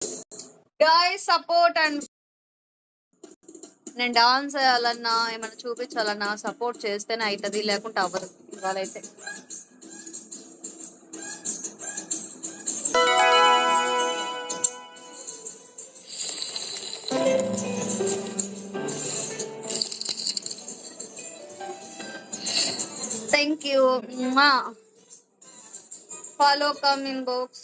Guys, support and నేను dance చేయాలన్నా ఏమైనా చూపించాలన్నా సపోర్ట్ చేస్తేనే అవుతుంది, లేకుంటే అవ్వదు ఇవాళైతే. Thank you. Follow comment box.